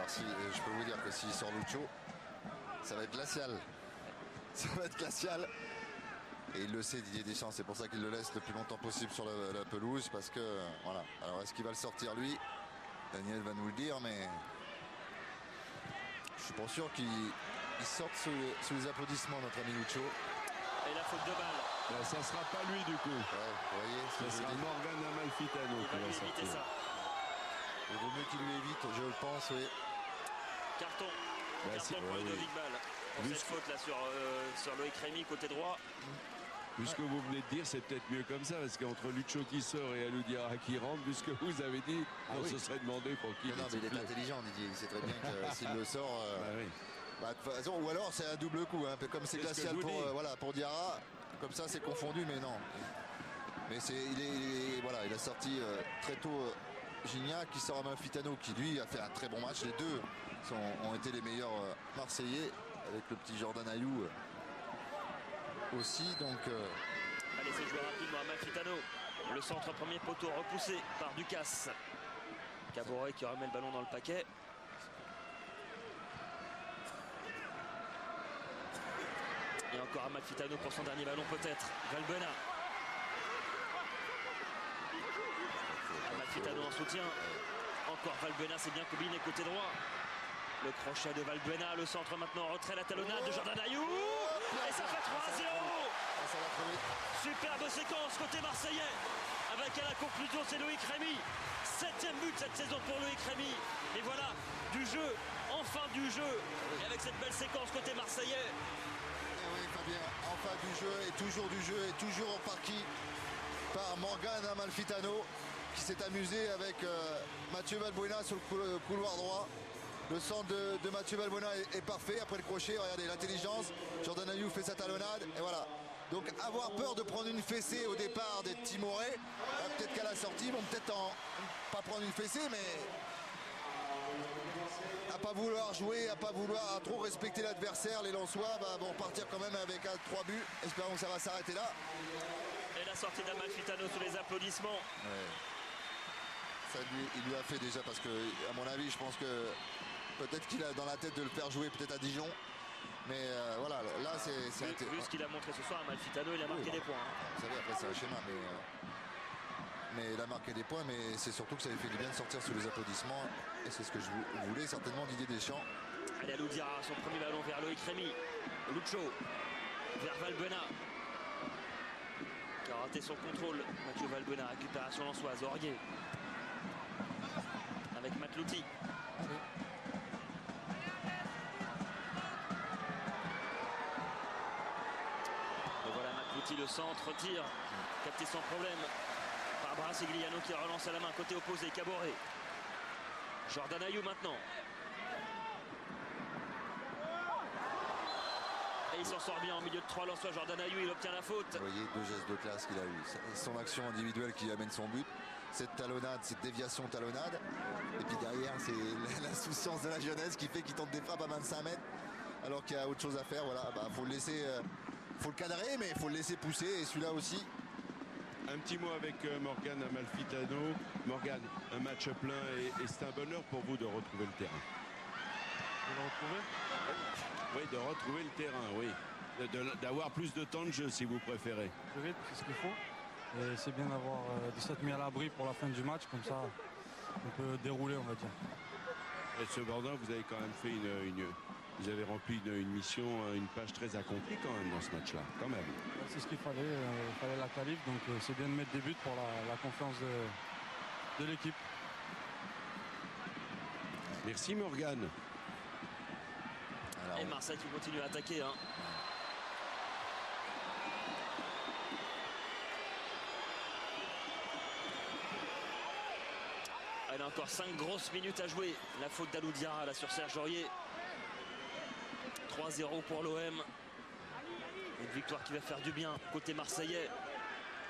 si je peux vous dire que s'il sort Lucho, ça va être glacial. Ça va être glacial. Et il le sait, Didier Deschamps, c'est pour ça qu'il le laisse le plus longtemps possible sur la pelouse, parce que voilà. Alors est-ce qu'il va le sortir lui? Daniel va nous le dire, mais je suis pas sûr qu'il sorte sous les applaudissements, notre ami Lucho. Et la faute de balle. Ben, ça sera pas lui du coup. Ouais, vous voyez, Ce sera Morgan Amalfitano Il qui va va lui éviter sortir. ça. Il vaut mieux qu'il lui évite, je le pense, oui. Carton. Bah, Carton si, pour oui. Ludovic Ball. Pour cette faute là sur Loïc Rémy, côté droit. Vu ce que vous venez de dire, c'est peut-être mieux comme ça, parce qu'entre Lucho qui sort et Alou Diarra qui rentre, vu ce que vous avez dit, on se serait demandé pour qui. Non, mais il est intelligent, Didier. Il sait très bien que s'il le sort. Oui. Bah, de toute façon, ou alors c'est un double coup, hein, comme c'est glacial pour Diarra, comme ça c'est confondu, mais non. Mais il a sorti très tôt Gignac, qui sort Amalfitano, qui lui a fait un très bon match. Les deux ont été les meilleurs Marseillais, avec le petit Jordan Ayew aussi. Donc Allez, c'est joué rapidement Amalfitano. Le centre premier poteau repoussé par Ducasse. Caboret qui remet le ballon dans le paquet. Et encore Amalfitano pour son dernier ballon peut-être. Valbuena. Amalfitano en soutien. Encore Valbuena, c'est bien combiné côté droit. Le crochet de Valbuena, le centre maintenant en retrait, la talonnade de Jordan Ayew. Et ça fait 3-0. ça va trop vite. Superbe séquence côté marseillais. Avec à la conclusion, c'est Loïc Rémy. 7e but cette saison pour Loïc Rémy. Et voilà, du jeu, enfin du jeu. Et avec cette belle séquence côté marseillais. Et oui, Fabien, enfin du jeu, et toujours par qui? Par Morgan Amalfitano, qui s'est amusé avec Mathieu Valbuena sur le couloir droit. Le centre de Mathieu Valbuena est parfait. Après le crochet, regardez l'intelligence. Jordan Ayew fait sa talonnade. Et voilà. Donc avoir peur de prendre une fessée au départ, d'être timoré. Peut-être qu'à la sortie, ils vont peut-être pas prendre une fessée, mais à pas vouloir jouer, à pas vouloir trop respecter l'adversaire. Les Lensois vont repartir quand même avec 3 buts. Espérons que ça va s'arrêter là. Et la sortie d'Amalfitano sous les applaudissements. Ouais. Ça il lui a fait déjà, parce que à mon avis, je pense que peut-être qu'il a dans la tête de le faire jouer peut-être à Dijon. Mais voilà, là c'est vu ce qu'il a montré ce soir, Amalfitano, il a marqué des points. Vous savez, après c'est un schéma, mais il a marqué des points, mais c'est surtout que ça lui fait du bien de sortir sous les applaudissements. Et c'est ce que je voulais certainement, Didier Deschamps. Allez, Alou Diarra, son premier ballon vers Loïc Rémy. Lucho vers Valbuena, qui a raté son contrôle. Mathieu Valbuena, récupération lensoise. Aurier avec Matlouti. Et voilà Matlouti, le centre, tire, capté sans problème par Brasigliano qui relance à la main, côté opposé, Caboret. Jordan Ayew maintenant. Et il s'en sort bien en milieu de 3 Lensois. Jordan Ayew, il obtient la faute. Vous voyez, 2 gestes de classe qu'il a eu. Son action individuelle qui amène son but. Cette talonnade, cette déviation talonnade. Et puis derrière, c'est l'insouciance de la jeunesse qui fait qu'il tente des frappes à 25 mètres. Alors qu'il y a autre chose à faire. Voilà, faut le laisser, faut le cadrer, mais il faut le laisser pousser. Et celui-là aussi. Un petit mot avec Morgan Amalfitano. Morgan, un match plein et c'est un bonheur pour vous de retrouver le terrain. De le retrouver? Oui, de retrouver le terrain, oui. D'avoir plus de temps de jeu, si vous préférez. Le rythme, c'est ce qu'il faut. Et c'est bien d'avoir de s'être mis à l'abri pour la fin du match, comme ça on peut dérouler, on va dire. Et cependant, vous avez quand même fait vous avez rempli une mission, une page très accomplie quand même dans ce match-là, quand même. C'est ce qu'il fallait, il fallait la qualif, donc c'est bien de mettre des buts pour la confiance de l'équipe. Merci Morgan. Et Marseille qui continue à attaquer. Elle a encore 5 grosses minutes à jouer. La faute d'Alou Diarra là sur Serge Aurier. 3-0 pour l'OM. Une victoire qui va faire du bien côté marseillais,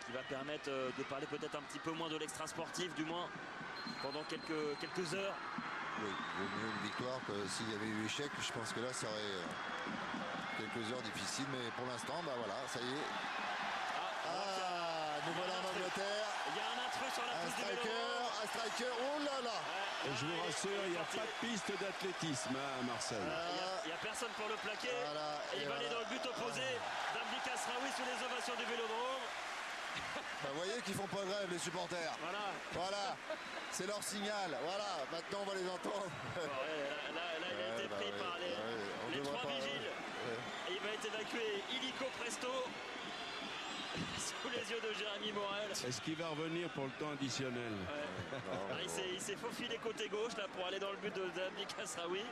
qui va permettre de parler peut-être un petit peu moins de l'extra sportif, du moins pendant quelques heures. Oui, il vaut mieux une victoire que s'il y avait eu échec. Je pense que là, ça aurait quelques heures difficiles. Mais pour l'instant, bah voilà, ça y est. Nous voilà en Angleterre. Il y a un intrus sur la Un pousse du striker, Vélodrome. un striker, oh là là. Et je vous rassure, il n'y a pas de piste d'athlétisme à Marseille. Il n'y a personne pour le plaquer. Voilà, et il va aller dans le but opposé. Damdi Kasraoui sous les ovations du Vélodrome. Bah, vous voyez qu'ils font pas grève, les supporters. Voilà, c'est leur signal. Voilà, maintenant on va les entendre. Bon, là, il a été pris par les trois vigiles. Et il va être évacué illico presto sous les yeux de Jérémy Morel. Est-ce qu'il va revenir pour le temps additionnel? Il s'est faufilé côté gauche là pour aller dans le but de Damdi Kasraoui.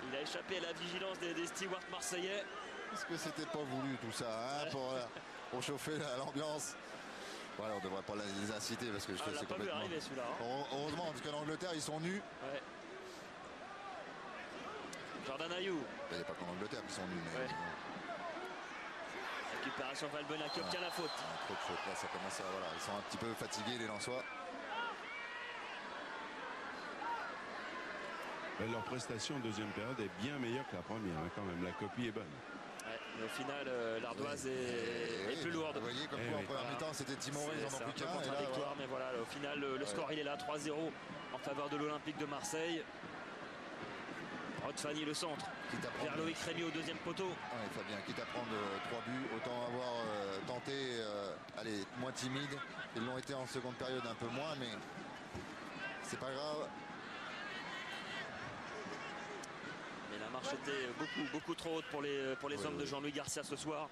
Il a échappé à la vigilance des stewards marseillais. Est-ce que c'était pas voulu tout ça hein, pour chauffer l'ambiance? Voilà, on devrait pas les inciter parce que on l'a c'est pas vu complètement... arriver celui-là. Heureusement, parce qu'en Angleterre, ils sont nus. Ouais. Jordan Ayew. Il n'y a pas qu'en Angleterre qu'ils sont nus. Mais... Ouais. Récupération Valbuena qui obtient la faute. Trop de fautes, là, ça commence à... Voilà, ils sont un petit peu fatigués, les Lensois. Leur prestation en deuxième période est bien meilleure que la première, hein, quand même. La copie est bonne. Ouais, mais au final, l'Ardoise est plus lourde. Vous voyez, comme quoi, en première mi-temps, c'était timoré, ils en ont plus qu'un. Contradictoire, mais voilà, au final, le score, il est là, 3-0 en faveur de l'Olympique de Marseille. Rod Fanny, le centre, vers Loïc Rémy au deuxième poteau. Ouais, Fabien, quitte à prendre 3 buts, autant avoir tenté, allez, moins timide. Ils l'ont été en seconde période un peu moins, mais c'est pas grave. Mais la marche était beaucoup trop haute pour les hommes de Jean-Louis Garcia ce soir.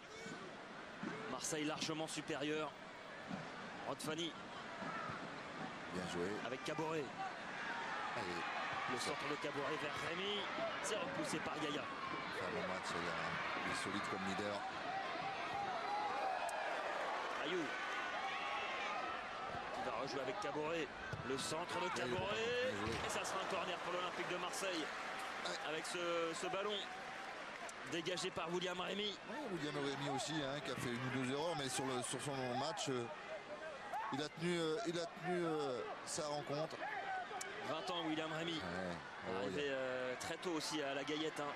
Marseille largement supérieur. Rod Fanny. Bien joué. Avec Caboret. Allez. Le centre de Caboret vers Rémy. C'est repoussé par Yaya. Un bon match, il est solide comme leader. Ayew. Qui va rejouer avec Caboret. Le centre de Caboret. Et ça sera un corner pour l'Olympique de Marseille. Avec ce ballon dégagé par William Rémy. Ouais, William Rémy aussi, hein, qui a fait une ou deux erreurs, mais sur son match, il a tenu sa rencontre. 20 ans, William Rémy. Arrivé très tôt aussi à la Gaillette. Hein.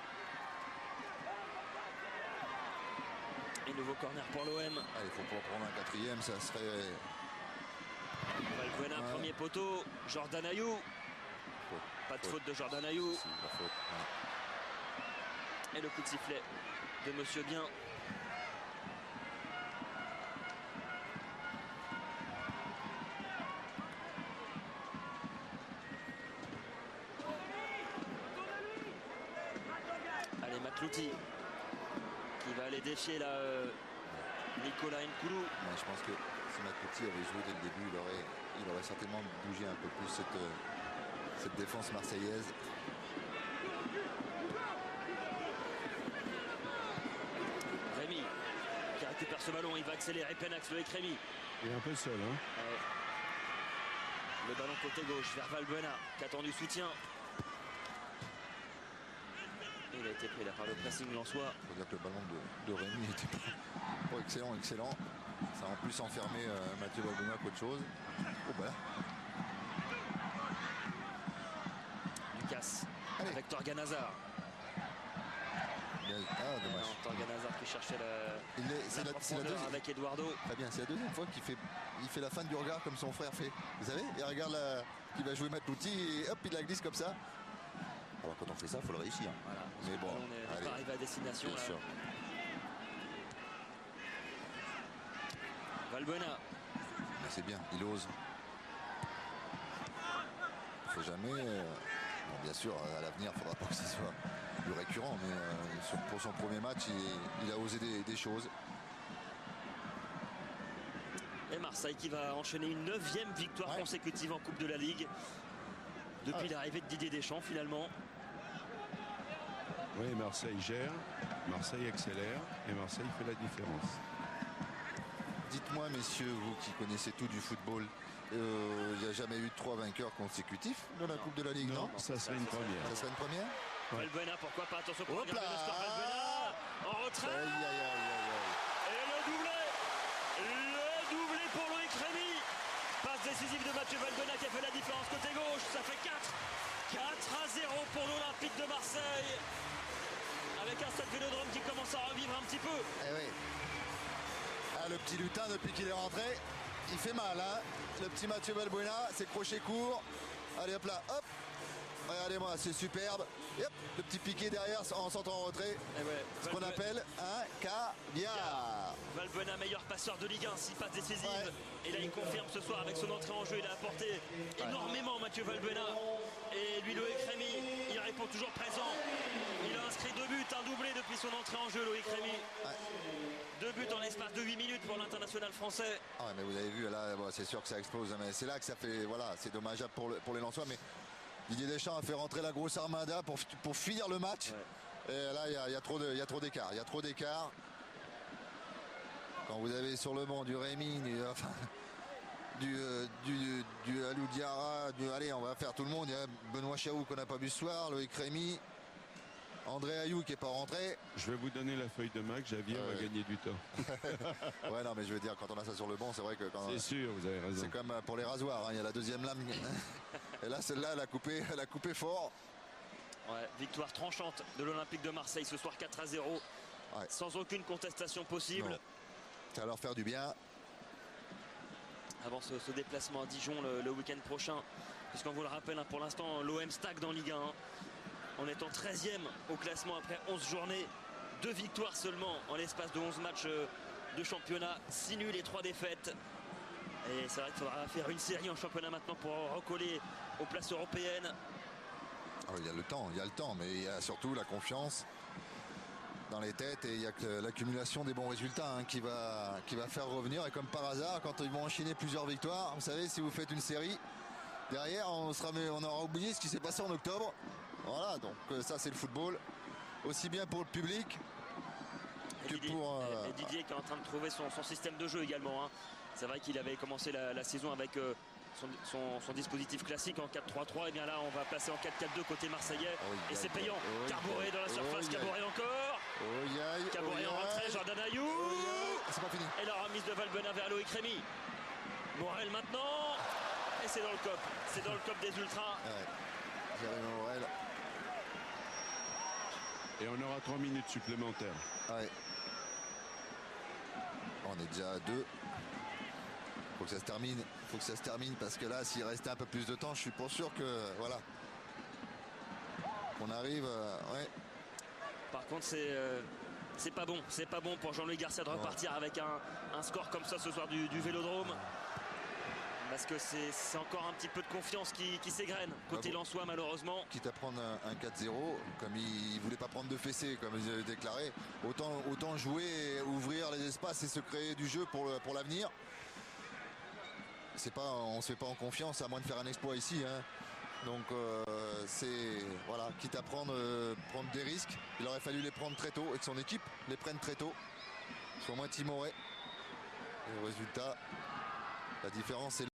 Et nouveau corner pour l'OM. Il faut pas prendre un quatrième, ça serait... Valbuena, premier poteau. Jordan Ayew. Pas de faute de Jordan Ayew. Et le coup de sifflet de Monsieur Bien. Allez, Matlouti qui va aller défier là Nicolas Nkoulou. Ouais, je pense que si Matlouti avait joué dès le début, il aurait certainement bougé un peu plus cette défense marseillaise. Rémy qui récupère ce ballon, il va accélérer Penax, Loïc Rémy. Il est un peu seul. Hein. Le ballon côté gauche vers Valbuena qui attend du soutien. Et il a été pris là par le pressing lensois. Il faut dire que le ballon de Rémy était pas excellent. Ça a en plus enfermé Mathieu Valbuena qu'autre chose. Oh bah là. Lucas avec Torgan Hazard. Dommage. Torgan Hazard qui cherchait la profondeur avec Eduardo. Très bien, c'est la deuxième fois qu'il fait la fin du regard comme son frère fait. Vous savez, il regarde qui va jouer Matlouti et hop, il la glisse comme ça. Alors quand on fait ça, il faut le réussir. Voilà, mais bon, on n'est pas arrivé à destination. Bien sûr. Valbuena. C'est bien, il ose. Il ne faut jamais... Bon, bien sûr, à l'avenir, il ne faudra pas que ce soit plus récurrent, mais pour son premier match, il a osé des choses. Et Marseille qui va enchaîner une 9e victoire consécutive en Coupe de la Ligue. Depuis l'arrivée de Didier Deschamps, finalement. Oui, Marseille gère, Marseille accélère et Marseille fait la différence. Dites-moi, messieurs, vous qui connaissez tout du football, il n'y a jamais eu 3 vainqueurs consécutifs dans la Coupe de la Ligue, non? Ça serait une première. Ça serait une première? Valbuena, pourquoi pas? Attention pour regarder le score. Valbuena en retrait. Et le doublé pour Loïc Rémy. Passe décisive de Mathieu Valbuena qui a fait la différence côté gauche. Ça fait 4-0 pour l'Olympique de Marseille. Avec un stade Vélodrome qui commence à revivre un petit peu. Eh oui. le petit lutin, depuis qu'il est rentré, il fait mal, hein. Le petit Mathieu Valbuena, c'est crochet court. Allez hop là, hop. Regardez-moi, c'est superbe. Et hop, le petit piqué derrière en centre en retrait. Ce qu'on appelle un caviar. Valbuena, meilleur passeur de Ligue 1, 6 passes décisives. Et là, il confirme ce soir avec son entrée en jeu. Il a apporté énormément Mathieu Valbuena. Et lui, Loïc Rémy, il répond toujours présent. Il a inscrit 2 buts, un doublé depuis son entrée en jeu, Loïc Rémy. 2 buts en l'espace de 8 minutes pour l'international français. Ah ouais, mais vous avez vu, là, bon, c'est sûr que ça explose. Mais c'est là que ça fait, voilà, c'est dommageable pour les Lensois. Mais Didier Deschamps a fait rentrer la grosse armada pour finir le match. Et là, il y a trop d'écart. Il y a trop d'écart. Quand vous avez sur le banc du Rémy, du Alou Diarra, allez, on va faire tout le monde. Il y a Benoît Chaoux qu'on n'a pas vu ce soir, Loïc Rémy, André Ayou qui n'est pas rentré. Je vais vous donner la feuille de match. Javier va gagner du temps. Ouais, non, mais je veux dire, quand on a ça sur le banc, c'est vrai que quand c'est sûr, vous avez raison. C'est comme pour les rasoirs, hein, il y a la deuxième lame. Et là, celle-là, elle a coupé fort. Ouais, victoire tranchante de l'Olympique de Marseille ce soir 4-0. Ouais. Sans aucune contestation possible. Non. Ça va leur faire du bien. Avant ce déplacement à Dijon le week-end prochain. Puisqu'on vous le rappelle, hein, pour l'instant, l'OM stagne en Ligue 1. En étant 13e au classement après 11 journées. 2 victoires seulement en l'espace de 11 matchs de championnat. 6 nuls et 3 défaites. Et c'est vrai qu'il faudra faire une série en championnat maintenant pour recoller aux places européennes. Oh, il y a le temps, mais il y a surtout la confiance dans les têtes et il y a que l'accumulation des bons résultats, hein, qui va faire revenir. Et comme par hasard, quand ils vont enchaîner plusieurs victoires, vous savez, si vous faites une série, derrière on aura oublié ce qui s'est passé en octobre. Voilà, donc ça c'est le football, aussi bien pour le public que pour... Et Didier qui est en train de trouver son système de jeu également, hein. C'est vrai qu'il avait commencé la saison avec son dispositif classique en 4-3-3. Et bien là, on va passer en 4-4-2 côté marseillais. Et c'est payant. Caboret dans la surface, Caboret encore. Caboret en retrait, Jordan Ayou. C'est pas fini. Et la remise de Valbuena vers Loïc Rémy. Morel maintenant. Et c'est dans le COP. C'est dans le COP des Ultras. Jérémy Morel. Et on aura 3 minutes supplémentaires. Ouais. On est déjà à 2. Faut que ça se termine parce que là, s'il restait un peu plus de temps, je suis pas sûr que voilà, on arrive. Par contre, c'est pas bon pour Jean-Louis Garcia de repartir avec un score comme ça ce soir du Vélodrome, parce que c'est encore un petit peu de confiance qui s'égrène côté lensois malheureusement. Quitte à prendre un 4-0, comme il voulait pas prendre de fessée comme ils avaient déclaré, autant jouer et ouvrir les espaces et se créer du jeu pour l'avenir. On se fait pas en confiance à moins de faire un exploit ici, hein. Donc voilà, quitte à prendre des risques, il aurait fallu les prendre très tôt et que son équipe les prenne très tôt, soit moins timoré. Et au résultat, la différence est